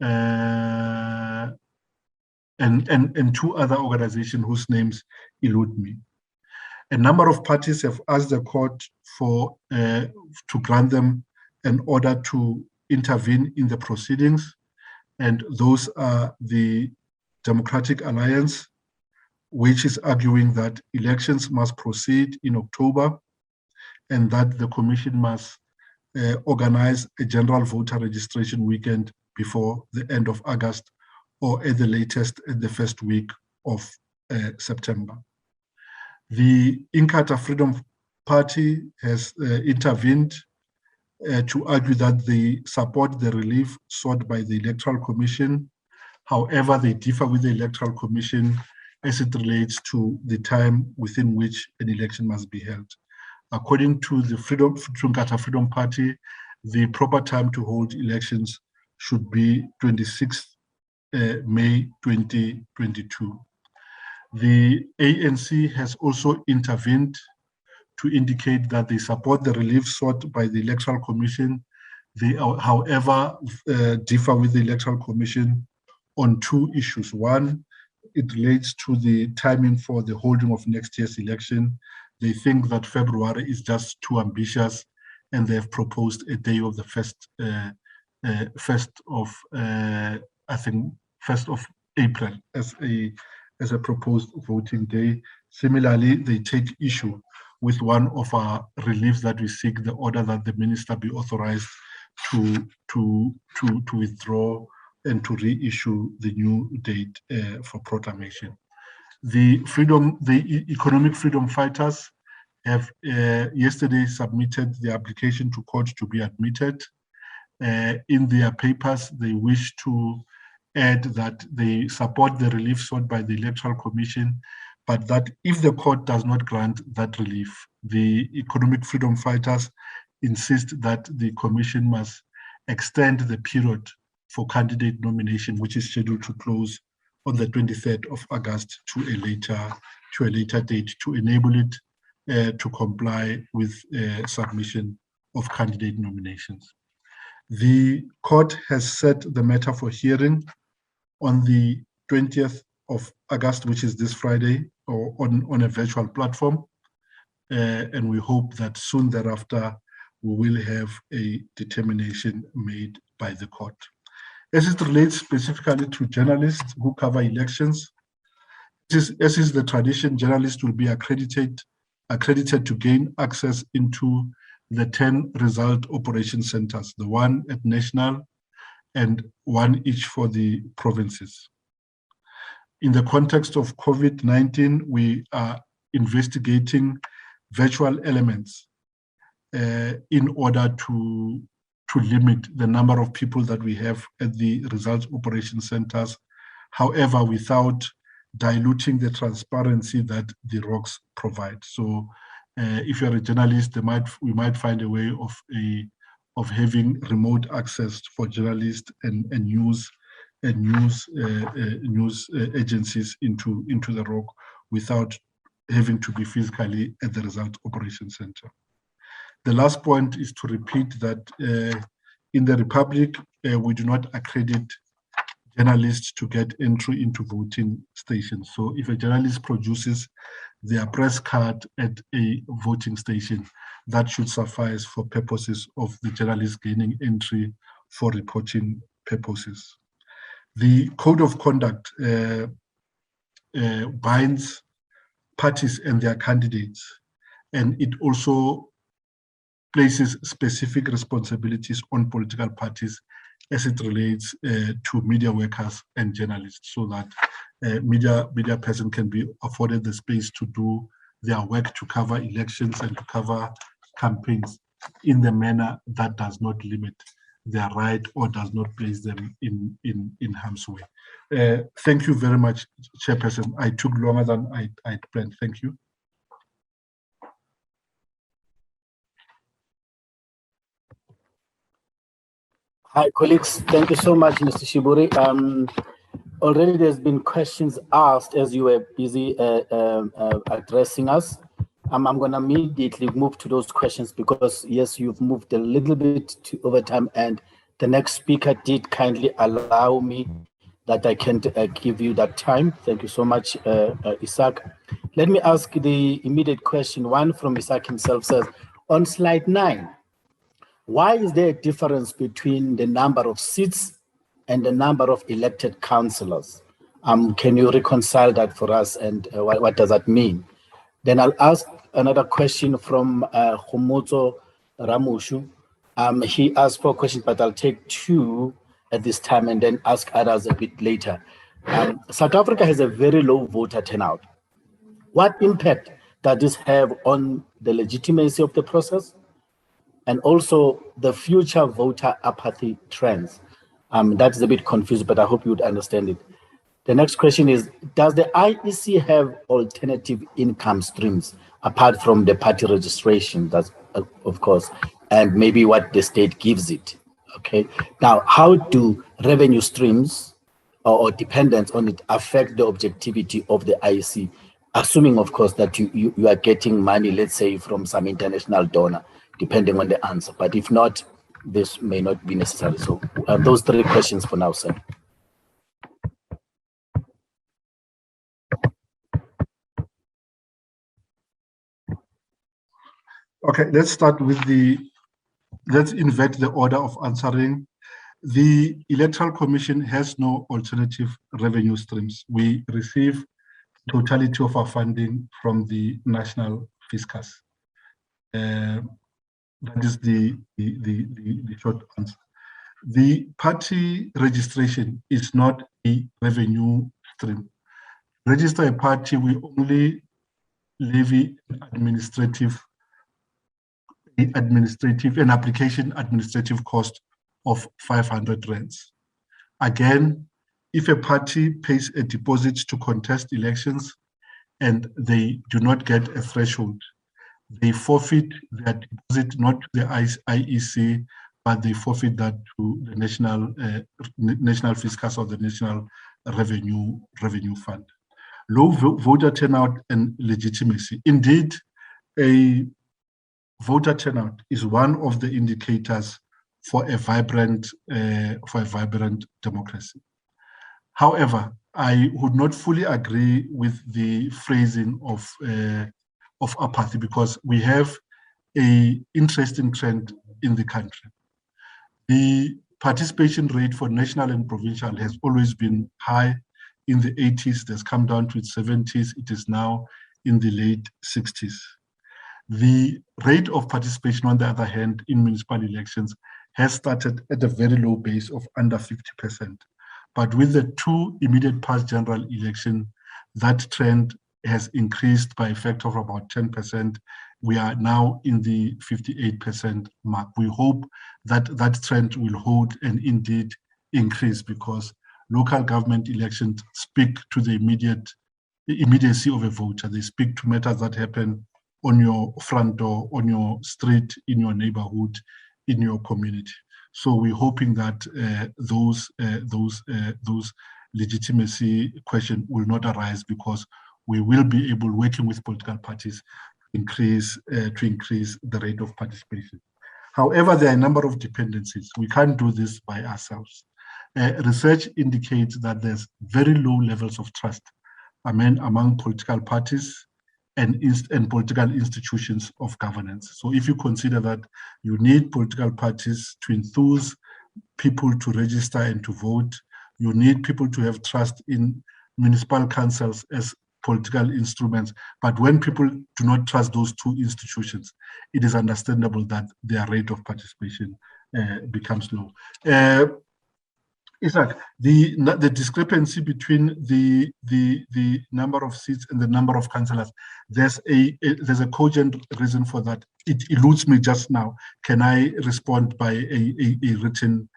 and two other organizations whose names elude me. A number of parties have asked the court to grant them an order to intervene in the proceedings, and those are the Democratic Alliance, which is arguing that elections must proceed in October and that the Commission must organize a general voter registration weekend before the end of August, or at the latest in the first week of September. The Inkatha Freedom Party has intervened to argue that they support the relief sought by the Electoral Commission. However, they differ with the Electoral Commission as it relates to the time within which an election must be held. According to the Inkatha Freedom Party, the proper time to hold elections should be 26th May 2022. The ANC has also intervened to indicate that they support the relief sought by the Electoral Commission. They, however, differ with the Electoral Commission on two issues. One, it relates to the timing for the holding of next year's election. They think that February is just too ambitious, and they have proposed a day of the 1st of April as a proposed voting day. Similarly, they take issue with one of our reliefs that we seek, the order that the minister be authorized to withdraw and to reissue the new date for proclamation. The economic freedom fighters have yesterday submitted the application to court to be admitted. In their papers, they wish to add that they support the relief sought by the Electoral Commission, but that if the court does not grant that relief, the economic freedom fighters insist that the Commission must extend the period for candidate nomination, which is scheduled to close on the 23rd of August, to a later date, to enable it to comply with submission of candidate nominations. The court has set the matter for hearing on the 20th of August, which is this Friday, or on a virtual platform. And we hope that soon thereafter, we will have a determination made by the court. As it relates specifically to journalists who cover elections, as is the tradition, journalists will be accredited to gain access into the 10 result operation centers, the one at national and one each for the provinces. In the context of COVID-19, we are investigating virtual elements in order to limit the number of people that we have at the results operation centers, however, without diluting the transparency that the ROCs provide. So if you're a journalist, we might find a way of having remote access for journalists and news agencies into the ROC without having to be physically at the result operation center. The last point is to repeat that in the Republic, we do not accredit journalists to get entry into voting stations. So if a journalist produces their press card at a voting station, that should suffice for purposes of the journalist gaining entry for reporting purposes. The code of conduct binds parties and their candidates, and it also places specific responsibilities on political parties as it relates to media workers and journalists, so that media person can be afforded the space to do their work, to cover elections and to cover campaigns in the manner that does not limit their right or does not place them in harm's way. Thank you very much, Chairperson. I took longer than I'd planned. Thank you. Hi, colleagues. Thank you so much, Mr. Sheburi. Already there's been questions asked as you were busy addressing us. I'm going to immediately move to those questions because, yes, you've moved a little bit to overtime, and the next speaker did kindly allow me that I can give you that time. Thank you so much, Isaac. Let me ask the immediate question. One from Isaac himself says, on slide 9, why is there a difference between the number of seats and the number of elected councillors? Can you reconcile that for us, and what does that mean? Then I'll ask another question from Khomotso Ramushu. He asked 4 questions, but I'll take 2 at this time and then ask others a bit later. South Africa has a very low voter turnout. What impact does this have on the legitimacy of the process and also the future voter apathy trends? That's a bit confused, but I hope you would understand it. The next question is, does the IEC have alternative income streams apart from the party registration? That's, of course, and maybe what the state gives it. Okay. Now, how do revenue streams or dependence on it affect the objectivity of the IEC? Assuming, of course, that you are getting money, let's say, from some international donor, depending on the answer. But if not, this may not be necessary. So those 3 questions for now, sir. Okay, let's invert the order of answering. The Electoral Commission has no alternative revenue streams. We receive totality of our funding from the national fiscus. That is the short answer. The party registration is not a revenue stream. Register a party, we only levy an application administrative cost of 500 rands. Again, if a party pays a deposit to contest elections and they do not get a threshold, they forfeit their deposit not to the IEC, but they forfeit that to the national fiscus or the national revenue fund. Low voter turnout and legitimacy. Indeed, a voter turnout is one of the indicators for a vibrant democracy. However, I would not fully agree with the phrasing of apathy, because we have an interesting trend in the country. The participation rate for national and provincial has always been high in the 80s. It has come down to its 70s. It is now in the late 60s. The rate of participation, on the other hand, in municipal elections has started at a very low base of under 50%. But with the 2 immediate past general election, that trend has increased by a factor of about 10%. We are now in the 58% mark. We hope that that trend will hold and indeed increase, because local government elections speak to the immediacy of a voter. They speak to matters that happen on your front door, on your street, in your neighborhood, in your community. So we're hoping that those legitimacy questions will not arise, because we will be able, working with political parties, to increase the rate of participation. However, there are a number of dependencies. We can't do this by ourselves. Research indicates that there's very low levels of trust among political parties and political institutions of governance. So if you consider that you need political parties to enthuse people to register and to vote, you need people to have trust in municipal councils as political instruments. But when people do not trust those two institutions, it is understandable that their rate of participation becomes low. Isaac, the discrepancy between the number of seats and the number of councillors, there's a cogent reason for that. It eludes me just now. Can I respond by a written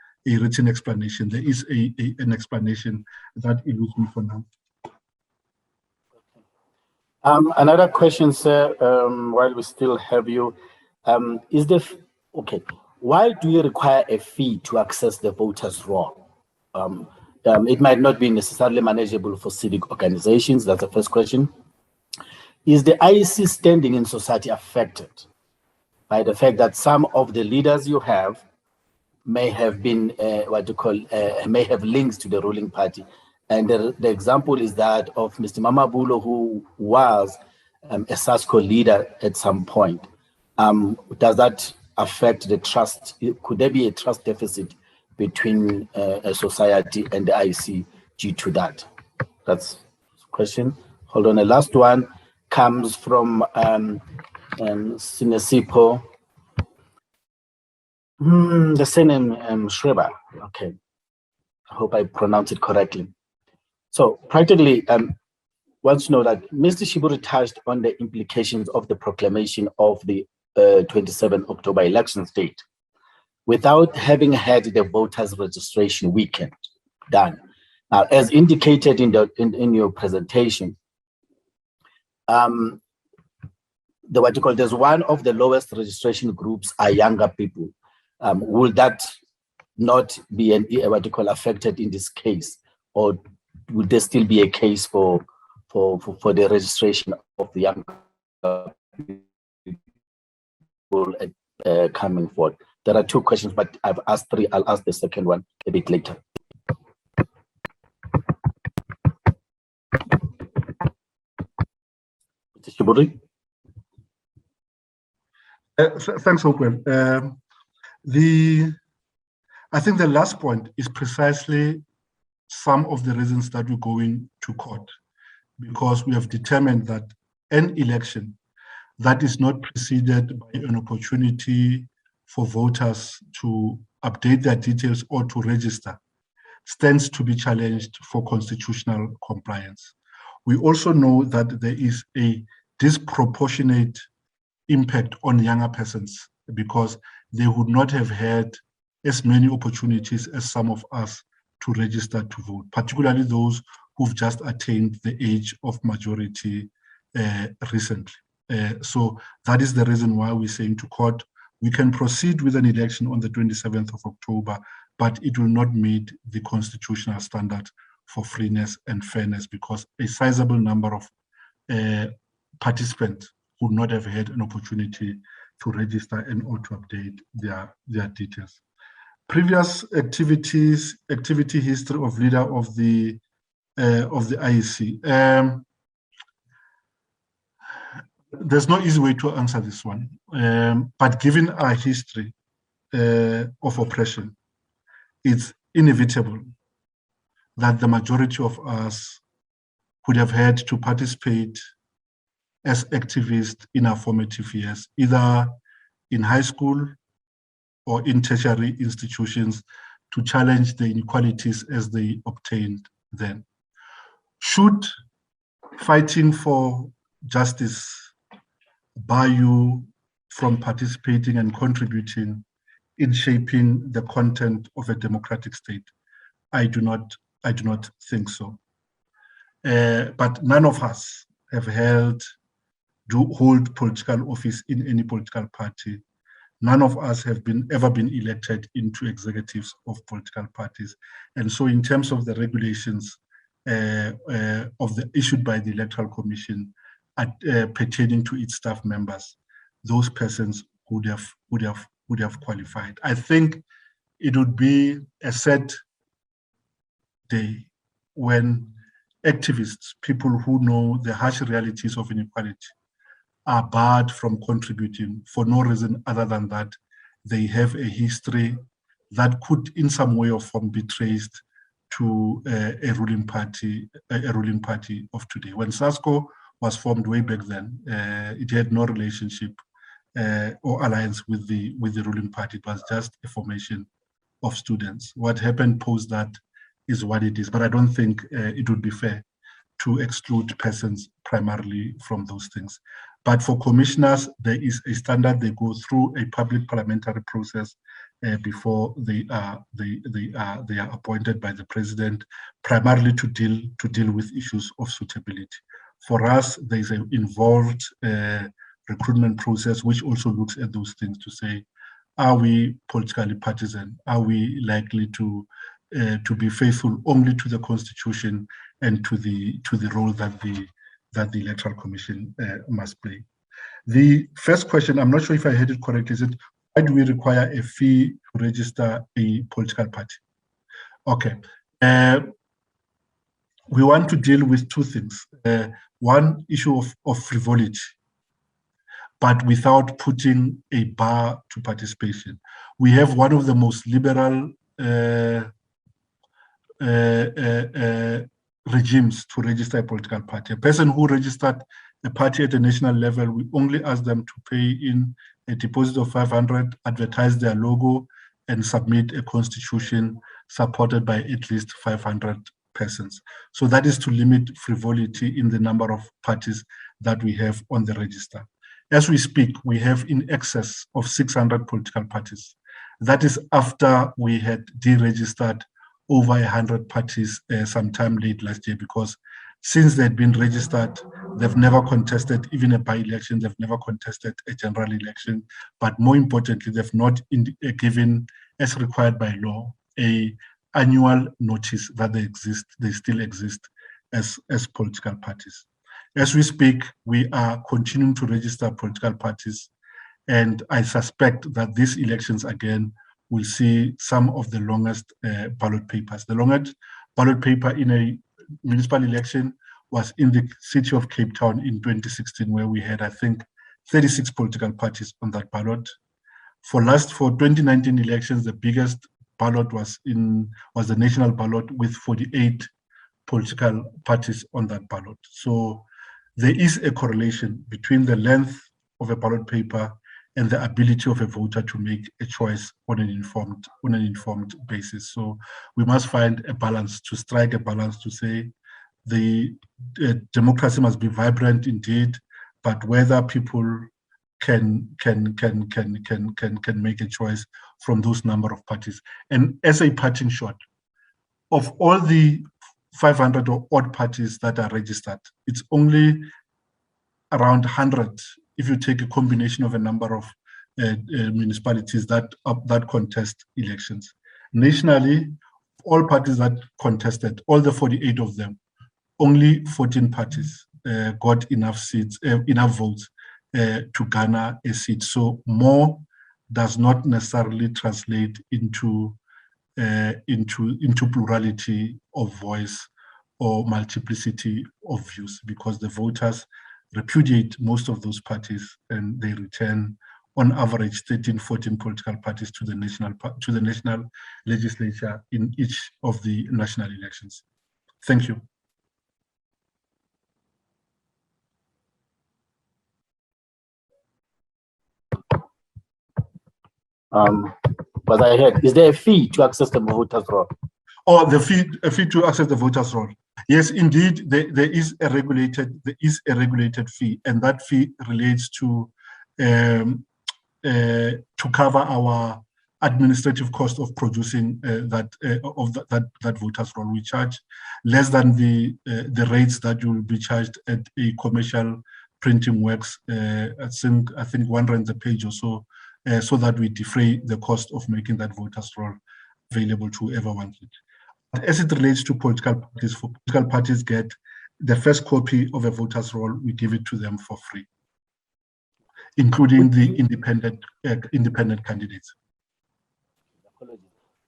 explanation? There is an explanation that eludes me for now. Another question, sir, while we still have you, why do you require a fee to access the voters' roll? It might not be necessarily manageable for civic organizations. That's the first question. Is the IEC standing in society affected by the fact that some of the leaders you have may have been may have links to the ruling party? And the example is that of Mr. Mamabulo, who was a SASCO leader at some point. Does that affect the trust? Could there be a trust deficit between a society and the IEC due to that? That's the question. Hold on, the last one comes from Sinesipo. The surname Schreiber. Okay, I hope I pronounced it correctly. So practically, wants to know that Mr. Sheburi touched on the implications of the proclamation of the 27 October election date without having had the voters registration weekend done. Now, as indicated in your presentation, there's one of the lowest registration groups are younger people. Will that not be affected in this case, or would there still be a case for the registration of the young people coming forward? There are two questions, but I've asked three. I'll ask the second one a bit later. Mr. Sheburi? Thanks, Open. I think the last point is precisely some of the reasons that we're going to court, because we have determined that an election that is not preceded by an opportunity for voters to update their details or to register stands to be challenged for constitutional compliance. We also know that there is a disproportionate impact on younger persons because they would not have had as many opportunities as some of us to register to vote, particularly those who've just attained the age of majority recently. So that is the reason why we're saying to court, we can proceed with an election on the 27th of October, but it will not meet the constitutional standard for freeness and fairness because a sizable number of participants would not have had an opportunity to register and or to update their details. Previous activity history of leader of the IEC. There's no easy way to answer this one, but given our history of oppression, it's inevitable that the majority of us would have had to participate as activists in our formative years, either in high school or in tertiary institutions, to challenge the inequalities as they obtained then. Should fighting for justice bar you from participating and contributing in shaping the content of a democratic state? I do not think so. But none of us have hold political office in any political party. None of us have ever been elected into executives of political parties. And so in terms of the regulations issued by the Electoral Commission pertaining to its staff members, those persons would have qualified. I think it would be a sad day when activists, people who know the harsh realities of inequality, are barred from contributing for no reason other than that they have a history that could in some way or form be traced to a ruling party of today. When SASCO was formed way back then, it had no relationship or alliance with the ruling party. It was just a formation of students. What happened post that is what it is, but I don't think it would be fair to exclude persons primarily from those things. But for commissioners, there is a standard. They go through a public parliamentary process before they are appointed by the president, primarily to deal with issues of suitability. For us, there is an involved recruitment process which also looks at those things to say, are we politically partisan? Are we likely to be faithful only to the Constitution and to the role that the Electoral Commission must play? The first question, I'm not sure if I heard it correctly, is it why do we require a fee to register a political party? Okay. We want to deal with two things. One, issue of frivolity, but without putting a bar to participation. We have one of the most liberal regimes to register a political party. A person who registered a party at a national level, we only ask them to pay in a deposit of 500, advertise their logo, and submit a constitution supported by at least 500 persons. So that is to limit frivolity in the number of parties that we have on the register. As we speak, we have in excess of 600 political parties. That is after we had deregistered over 100 parties sometime late last year, because since they'd been registered, they've never contested even a by-election, they've never contested a general election, but more importantly, they've not given, as required by law, a annual notice that they still exist as political parties. As we speak, we are continuing to register political parties, and I suspect that these elections again will see some of the longest ballot papers. The longest ballot paper in a municipal election was in the city of Cape Town in 2016, where we had, I think, 36 political parties on that ballot. For 2019 elections, the biggest ballot was the national ballot with 48 political parties on that ballot. So there is a correlation between the length of a ballot paper and the ability of a voter to make a choice on an informed basis. So we must find a balance, to strike a balance, to say the democracy must be vibrant indeed, but whether people can make a choice from those number of parties. And as a parting shot, of all the 500 or odd parties that are registered, it's only around 100 if you take a combination of a number of municipalities that contest elections. Nationally, all parties that contested, all the 48 of them, only 14 parties got enough votes to garner a seat. So more does not necessarily translate into plurality of voice or multiplicity of views, because the voters repudiate most of those parties and they return on average 13, 14 political parties to the national legislature in each of the national elections. Thank you. But I heard, is there a fee to access the voters' roll? Oh, a fee to access the voters' roll. Yes, indeed, there is a regulated fee, and that fee relates to cover our administrative cost of producing that voters' roll. We charge less than the rates that you will be charged at a commercial printing works. I think R1 a page or so, so that we defray the cost of making that voters' roll available to whoever wants it. As it relates to political parties get the first copy of a voter's roll, we give it to them for free, including the independent candidates.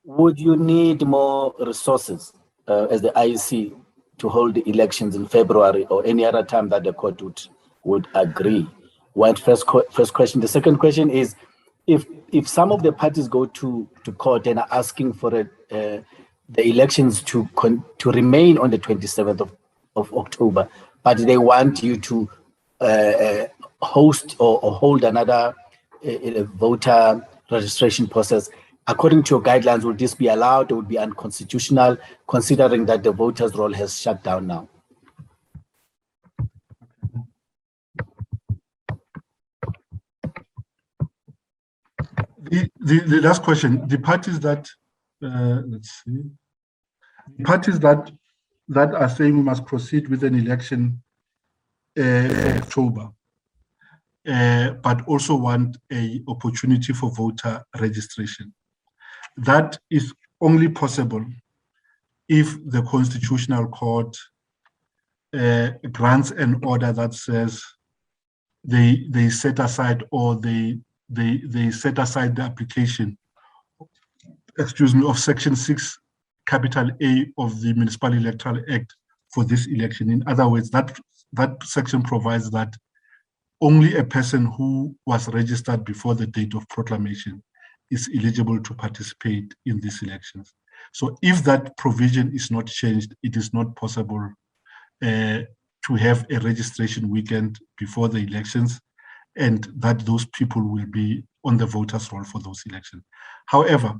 Would you need more resources as the IEC to hold the elections in February or any other time that the court would agree? First question. The second question is, if some of the parties go to court and are asking for the elections to remain on the 27th of October, but they want you to host or hold another voter registration process. According to your guidelines, would this be allowed? It would be unconstitutional, considering that the voters' roll has shut down now. The last question: the parties that let's see, the parties that are saying we must proceed with an election October, but also want an opportunity for voter registration. That is only possible if the Constitutional Court grants an order that says they set aside, or they set aside the application, of Section 6, capital A of the Municipal Electoral Act for this election. In other words, that section provides that only a person who was registered before the date of proclamation is eligible to participate in these elections. So if that provision is not changed, it is not possible to have a registration weekend before the elections, and that those people will be on the voters' roll for those elections. However,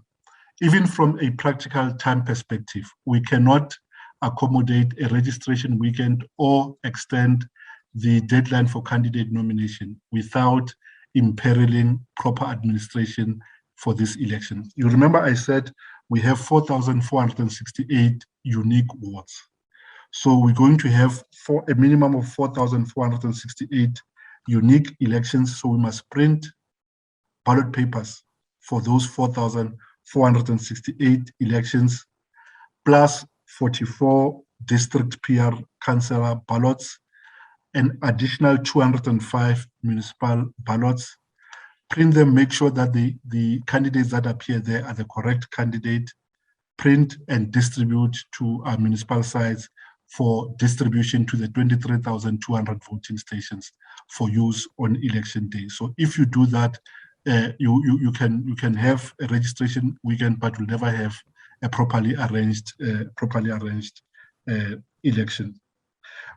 even from a practical time perspective, we cannot accommodate a registration weekend or extend the deadline for candidate nomination without imperiling proper administration for this election. You remember I said we have 4,468 unique wards. So we're going to have a minimum of 4,468 unique elections. So we must print ballot papers for those 4,468 elections, plus 44 district PR councillor ballots, an additional 205 municipal ballots. Print them, make sure that the candidates that appear there are the correct candidate, print and distribute to our municipal sites for distribution to the 23,200 voting stations for use on election day. So if you do that, you can have a registration weekend, but you'll never have a properly arranged election.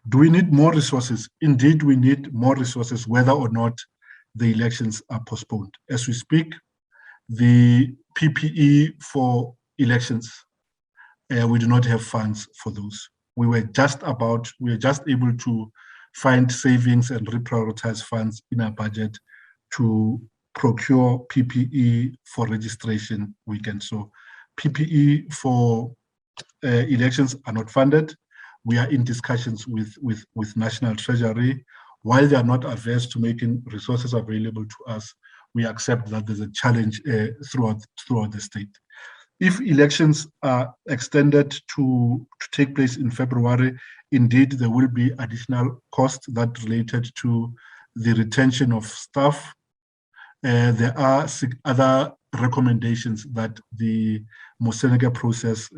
Do we need more resources? Indeed, we need more resources, whether or not the elections are postponed. As we speak, the PPE for elections, we do not have funds for those. We were just able to find savings and reprioritize funds in our budget to procure PPE for registration weekend. So PPE for elections are not funded. We are in discussions with National Treasury. While they are not averse to making resources available to us, we accept that there's a challenge throughout the state. If elections are extended to take place in February, indeed there will be additional costs that related to the retention of staff. There are other recommendations that the Masego process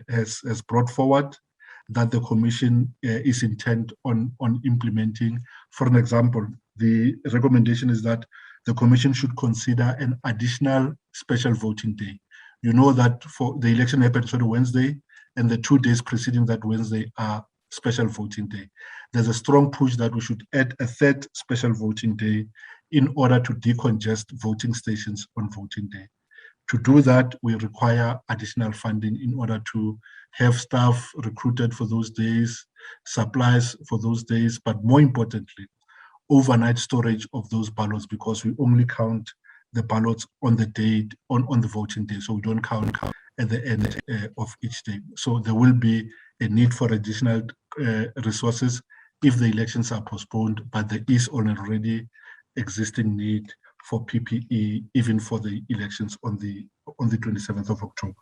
has brought forward that the Commission is intent on implementing. For an example, the recommendation is that the Commission should consider an additional special voting day. You know that for the election happens on a Wednesday, and the 2 days preceding that Wednesday are special voting day. There's a strong push that we should add a third special voting day in order to decongest voting stations on voting day. To do that, we require additional funding in order to have staff recruited for those days, supplies for those days, but more importantly, overnight storage of those ballots, because we only count the ballots on the date, on the voting day. So we don't count at the end of each day. So there will be a need for additional resources if the elections are postponed, but there is already existing need for PPE even for the elections on the 27th of October.